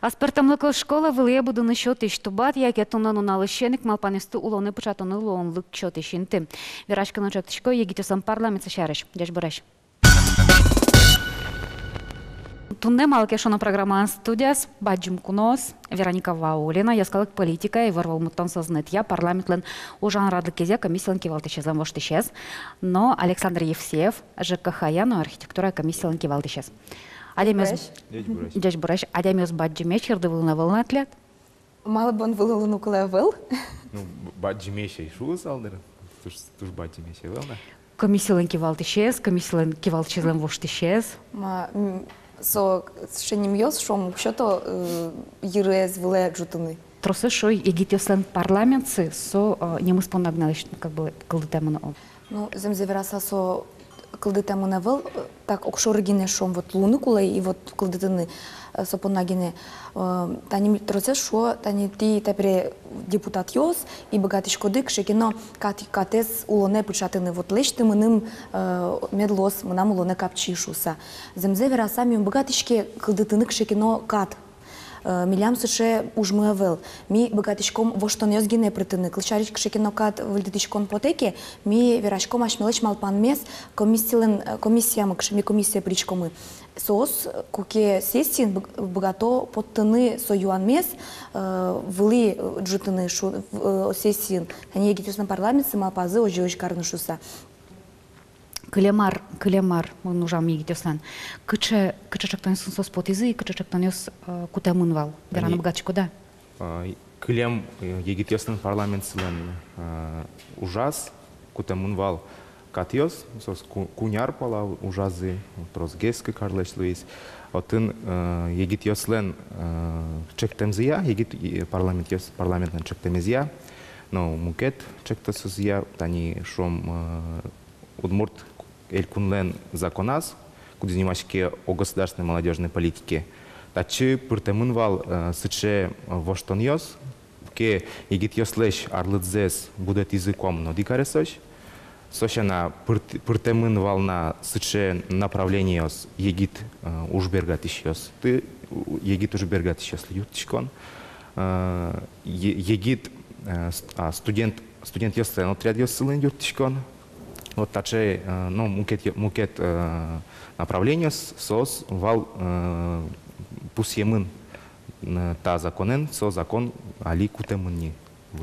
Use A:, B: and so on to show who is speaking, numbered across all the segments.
A: Аспертамлыкыл школа вылые будуны счет иштубат, яке тунан уналышенник малпанесты улоны пучатуны лоонлык счет ишинты. Верашканы чактышко егитесам парламент сашарыш. Дяш бураш. Тунне малке шоно программа студияс баджим кунос Вероника Ваулина, яскалык политика и ворвал муттан сознает я парламентлен ужан радлы кезе комиссиялан кивалтышезлан воштышез, но Александр Евсеев ЖКХ яно архитектура комиссиялан кивалтышез. Дяш бураш. Адемиос баджиме чирды вылына вылына атлет?
B: Мало бы он вылыл, коли выл.
C: Ну, баджиме ще шулы салдыр. Туж баджиме ще вылна.
A: Комиссиялан кивалтышез, комиссиялан кивалтышезлан воштышез.
B: Со ще не мьёс, шом что-то ерез вылая джутыны.
A: Тросы шой егитеслен парламентсы со не мы спонагналыш как бы кылдытемын ол.
B: Ну, земзевераса со кылдытемын выл, так окшорыгине шом вот луны кулай и вот кылдытыны со понагине. Тани тросы шо, тани ти тепре депутат йос и богатыш кодык шекино катес улоне пучатыны вот лечты мыным медлос мынам улоне капчишуса. Земзевераса ми богатышке кылдытыны шекино кат. Милям суше ужмы вел. Ми богатышком во что нёс гине притыны. Клычарич кшекино кат выльдытышкон потеке. Ми верашком ашмелыч малпан мес комиссиям кшеми комиссия причкомы. Сос куке сессин богато подтыны со юан мес вли джутыны шу сессин. Они егитюс на парламент малпазы ожиоч карнышуса.
A: Клемар, он уже мне гитеслан. Кыче чактан сос потизы и кыче чактан ёс кутамынвал. Верана богатчику, да?
C: Клем егитеслан парламент силен ужас кутамынвал катьёс, сос куняр пала ужазы, трозгески карлеш луис. Отын егитеслан чектемзия, егит парламентен чектемзия, но мукет чектасузия, тани шом удмурт элькунлен законаз, куда занимаешься о государственной молодежной политике. Тачи пыртемынвал сыче воштоньос, ке егитьослеш арлыдзес будет языком, но дикаресоч. Сошана пыртемынвал на сыче направлениос егит ужбергатищос. Ты егит ужбергатищос лютичкон. Егит студент ёслен отряд ёслен ютичкон. Вот таче, ну, мукет направление сос вал пусьемын та законен, со закон али кутемынни.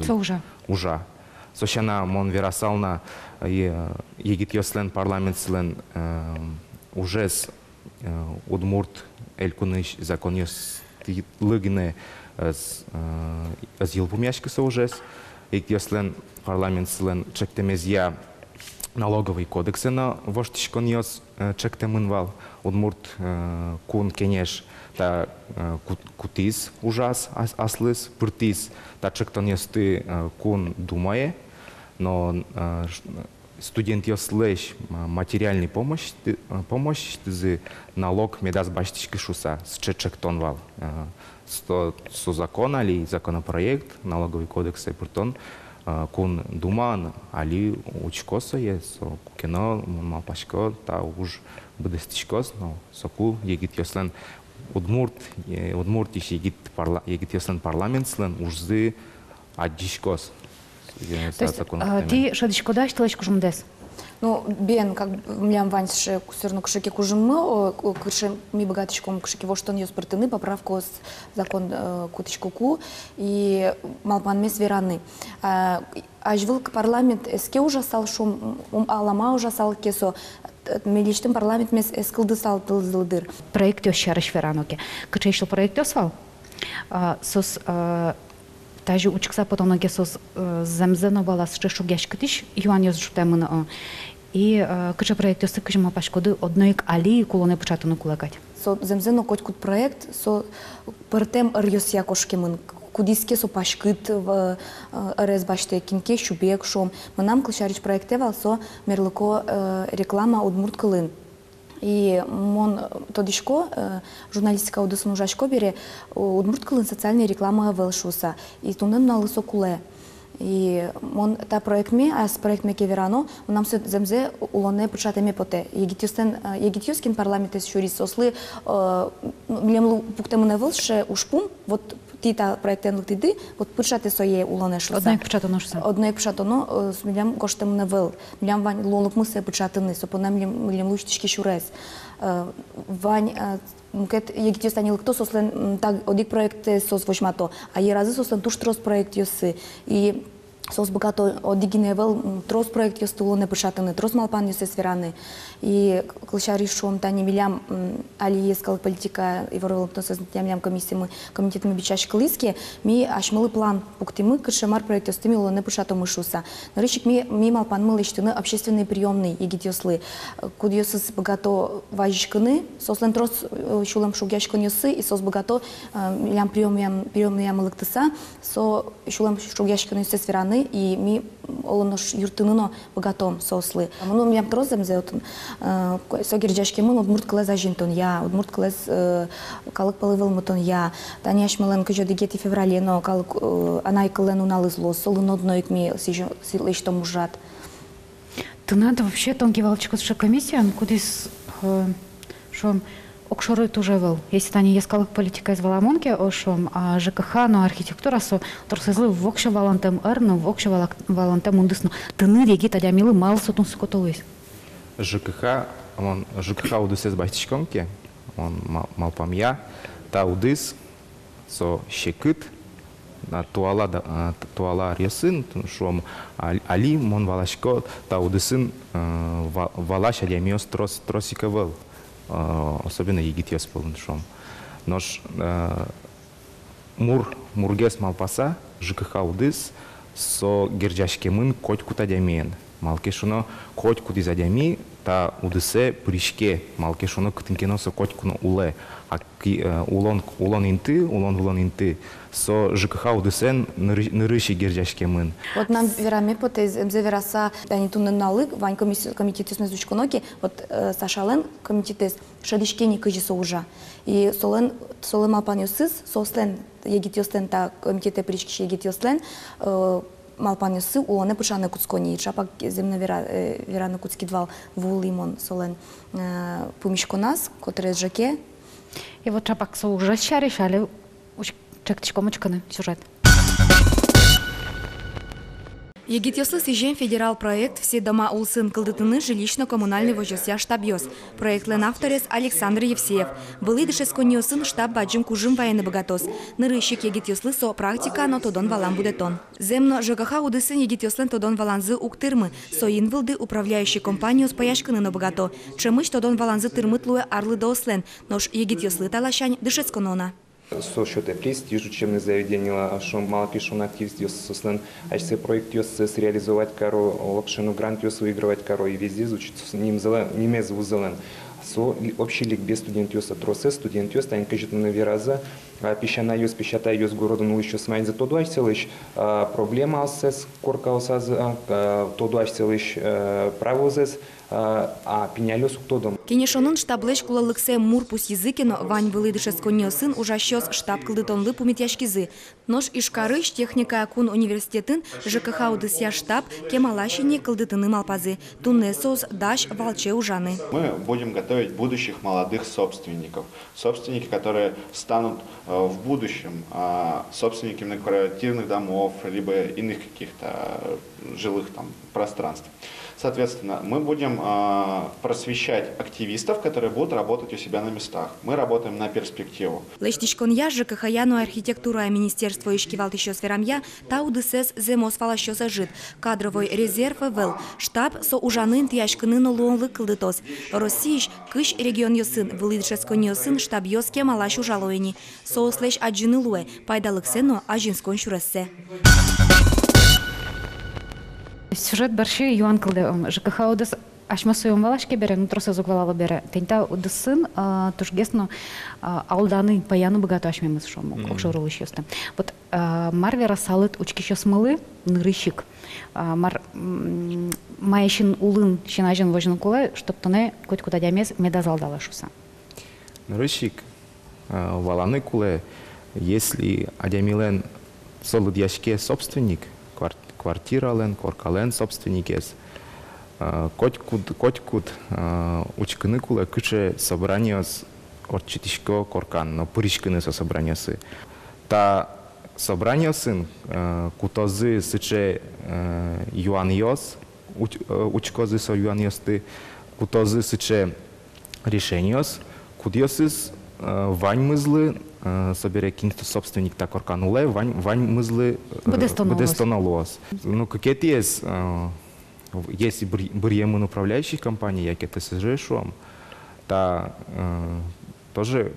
A: Со уже.
C: Уже. Сошана мон верасална егит ёслен парламент слен уже с удмурт элькуныш закон ёс лыгне с елпумяшки со уже с егит ёслен парламент слен чектемезия налоговый кодекс на воштишкон йос чектемынвал удмурт кун кенеш та кутиз ужас аслыс пыртиз та чектон йосты кун думае, но студент йослеш материальный помощь за налог медас баштишки шуса с чектонвал со закона или законопроект налоговый кодекс и пыртон кун думан али учкоса есть кино малпашко та уж будестичкос но соку егит яслен удмурт иш егит яслен парламент слен ужзы адишкос.
A: То есть ты шадичко дашь телечку жумдес?
B: Ну, бен, как млям ваньше кусерну кшеки кужимы, кшем ми богатичком кшеки во что он ёс партыны, поправку с закон кутичку и малпан мес вераны. Ажвыл парламент эске ужасал шум, алама ужасал кесо, милиштым парламент мес эскылды сал тылдыр.
A: Проект ёс шарыш вераноке. Кыче ишл проект ёс вал? Сос тажи учкса потом ноге сос земзено балас чешу гешкатиш, юан ёс жутемын. И кыче проект ёсы кыжыма пашкоды одноик али кулоне пучатыны кулагать.
B: Со земзено котькут проект, со пыртем ырьёс якошкемын, кудиске со пашкыт в РС баште кинке шубек шом. Мынам клышарич проектевал со мерлыко реклама удмурт кылын. И мон тодишко журналистика удысын ужашко бере удмурт кылын социальная реклама велшуса. И тунен на лысо куле. И мон та проектме, а с проектме кеверано, нам се земзе улоне початеме поте. Егитюскин парламентес шурис сосли, милем пуктему не вълше ушпум, вот ти та проектен лутиди, вот почате сое улоне шуса.
A: Одно як початано шуса.
B: Одно як початано, милем гоштему не вил. Милем вань лолук мусе початени, сопонем милем лучтишки шурес. Вань Мукет егитюс тани лукто сослен так одик проекте сос вошмато, а е рази сослен туш трос проект юсы и сос богато одигиневел трос проект юстуло не пошатане трос малпан юсе свераны и клашари шом тани милям али ескал политика и воровлто со тямлям комиссиямы комитетами бичаш клиски ми ашмалы план пуктимы кышемар проект юстимило не пошато мышуса нарышик ми малпан мылы иштыны общественные приемные егитюслы кудюсыз богато важишкыны сослен трос шулам шугяшкын юсы и сос богато милям приемные лыктыса со шулам шугяшкын юсе свераны и ми олонош юртыныно богатом сослы. Ну милям трозем зеутын согерджашки мын удмурт клез ажинтон я, удмурт клез калык палывыл мутон я. Таняш мылен кыжо дигети февралено калык анай кылен уналызло, солын одноик ми силыштом мужат.
A: Ты надо вообще тонкий волчкос комиссия, кудис шом окшоры тоже был. Если тани ескалык политика из Валамонки, ошом, а ЖКХ, но архитектура со торсезлы вокше валантем эрну, вокше валантем ундысну. Тыны реги тадя милы мал сотун сукотолуис.
C: ЖКХ удысез байтичконки, он малпамья, та удыс со щекыт, туала ресин, шом али мон валашко, та удысын валаш адямиос тросиковал. Особенно егитьес полншом. Нож мургес малпаса ЖКХ удыс со герджашкемын коть кутадямен. Малкешуно коть кудизадями та удысе пришке малкешуно кытынкено со коть куно уле. А улон инты со ЖКХ удысен нырыши герджашкемын.
B: Вот нам верами потез вераса они тунны налык вань комитетес мезучконоки вот Сашален комитетес шадишкени кыжи соужа и солен малпан юсыз сослен егитёстен та комитете пришки егитёслен малпан юсы улоне пушане куцкони шапак земна верана куцкидвал вул лимон солен помишконас который жаке
A: И вот шапак соужа решали чекчикомочканы сюжет.
B: Егитёслы сижен федерал проект «Все дома улсын кылдытыны жилищно-коммунальный вожосья штаб-ёс». Проектлен авторес Александр Евсеев. Былы дышесконьёсын штаб баджим кужим военный богатос. Нырыщик егитёслы со практика, но тодон валан будетон. Земно ЖКХ удысын егитёслен тодон валанзы уктырмы. Соин вылды управляющий компанию с паяшканы на богато. Чемыш тодон валанзы тырмытлуя арлы дослен. Нож егитёслы талашань дышесконона.
D: Со счета престиж учебных заведений, что мало пишем на активности, сослен, а если проект реализовать каро, лапшину грант выигрывать каро и везде звучит с ним немез вузелен. Со общий лик без студентиоса тросе, студентиос, тань кажет на вераза, пищана юс, пищата юс городу, ну еще смайт за то дуаш целыш проблема алсес, корка алсаз, то дуаш целыш правозес, а пенялёс уктодом.
B: Кенешонын штаблеш кулалыксе мурпус языкино вань вылыдыше сконьосын ужащёс штаб кылдытонлы пумитяшкизы. Нож ишкарыш техника кун университетін ЖКХ удысья штаб кемалащине кылдытыны малпазы. Туннесос даш волче ужаны.
E: Мы будем готовить будущих молодых собственников. Собственники, которые станут в будущем собственниками многоквартирных домов, либо иных каких-то жилых там пространств. Соответственно, мы будем просвещать активистов, которые будут работать у себя на местах. Мы работаем на перспективу.
B: Лештичконья ЖКХ-яну архитектура министерство ишкивалт еще сферамья, та удысес земос фалащоса жит. Кадровой резерв вел. Штаб со ужанын тяшкынын луонлы кылдытос. Российш кыш регион йосын, вылыдшескон йосын штаб йоске малаш ужалоени. Сослеш аджины луэ, пайдалык сено ажинскон шурессе.
A: Сюжет барши Юан кылды ЖКХ удыс ашма союм валашке бере, нутроса зугвалала бере. Тента удысын тушгесно алданы паяны богато ашмемыз шому, окшорулы шёсты. Вот марвера салыт учкищо смылы нырыщик. Мар майшин улын шинажин вожын кулы, чтоб тоне коть куда дямез медазалдала шуса.
C: Нырыщик валаны кулы, если адямилен солыд яшке собственник квартирален, коркален собственникес. Котькут учкыны куле кыче собраниос орчитишко коркан, но пыришкыны со собраниосы. Та собраниосын кутозы сыче юаниос, учкозы со юаниосты, кутозы сыче решениос, кудиосыз вань мызлы собере кинто собственник та коркануле, вань мызлы бедестоналос. Ну, какие-то есть бриемын управляющих компаний, як это сжешом, та тоже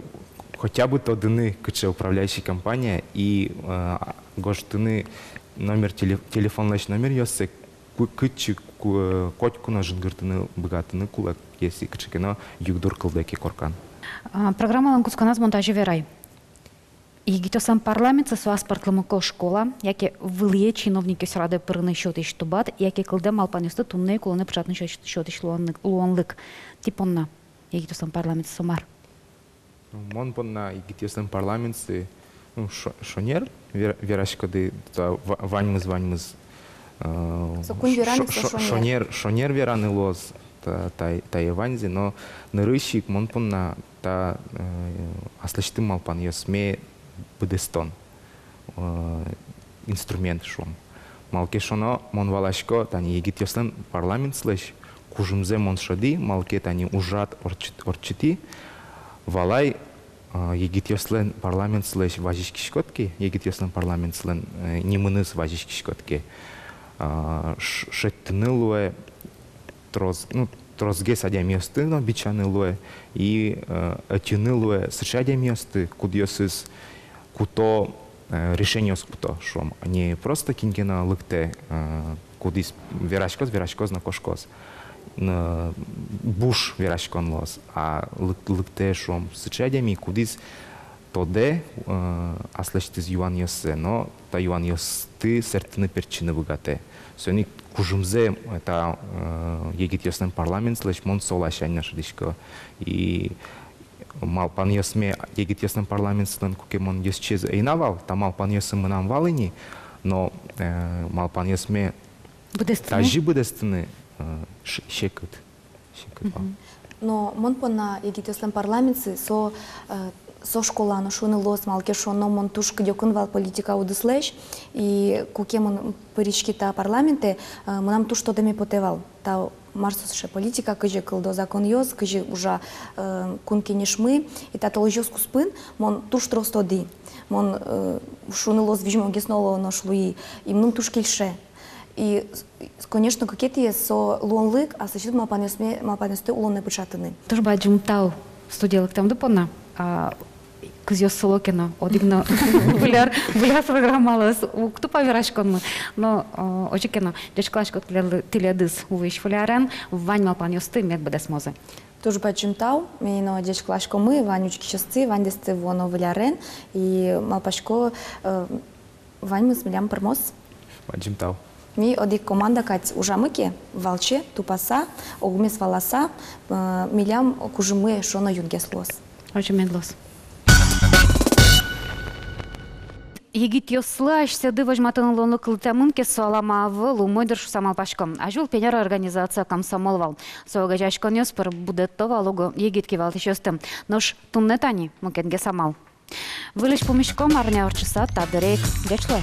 C: хотя бы то дыны кыче управляющая компания и гоштыны номер телефонный номер ёссе кыче котькуна жынгыртыны быгатыны кулак если кычекено югдур кылдеки коркан.
A: Программалан кусканаз монтажы верай. Егитосан парламент со аспортлымыко школа, яке вылие чиновники с рады пырны счет иш тубат, яке кылде малпанюсты тунне куланы печатный счет иш луанлык. Типонна егитосан парламент сомар.
C: Мон понна егитосан парламент шонер верашкоды ваньмыз шонер вераны лоз та еванзи, но нырыщик мон понна та аслышты малпан ёсме бедестон инструмент шум. Малке шоно мон валашко тани егит ёслен парламент слэш кужумзе мон шоди малке тани ужат орчити валай егит ёслен парламент слэш важишки шкотки егит ёслен парламент слен немыныс важишки шкотки шеттынылуэ трозге садя месты но бичанылуэ и атинылуэ сычадя месты кудьёсыз куто решение куто шом не просто кингена лыкте кудис верашкоз на кошкоз буш верашкон лос а лыкте шом сычадями кудис тоде аслештиз юан ёссе но та юан ёсты сертыны перчины быгате сөни кужумзе это егит ёсен парламент слэш мон солашань наша дишко и малпан ёсме егит ёсен парламент слэн кукемон ёсчез эйнавал та малпан ёсен мынам валыни но малпан ёсме тажи быдестыны шекыт.
B: Но мон пона егит ёсен парламент со школаны шуны лос малке шоно мон тушка дёкынвал политика удыслэш и кукемон пырички та парламенте мынам туш тодеме потевал та марсусше политика кыжы кылдо закон ёз кыжы уже кунки нишмы и та толжёс куспын мон туш тростodi мон шуны лос вижмо гесноло ношлуи и мнум туш кельше и конечно какие-то со луонлык а сочет малпанесты улонны печатаны
A: Туж баджум тау студиялык там допона кызёс солокено одигно буляр программалас кто поверашкон но очекено дечклашко тилядыс увиш фулярен вань малпанёсты мед бедесмозе
B: Туж баджум тау мейно дечклашко мы ванючки часцы вандесты воно вулярен и малпашко вань мы смелям пермос
C: Баджум тау
B: Ми одик команда кать ужамыке, валче, тупаса, огумес валаса, милям кужумы шона юнгеслос.
A: Очень медлос. Егит ёслаш сяды важматын лону кылтамын ке суаламавы лумойдыр шусамал пашком. Ажул пенер организация комсомол вал. Соога жашкон ёспыр будеттова лугу егит кевалты шёстым. Нош туннетани мукенге самал. Вылеш помешком арня орчыса та дырек. Дячлы.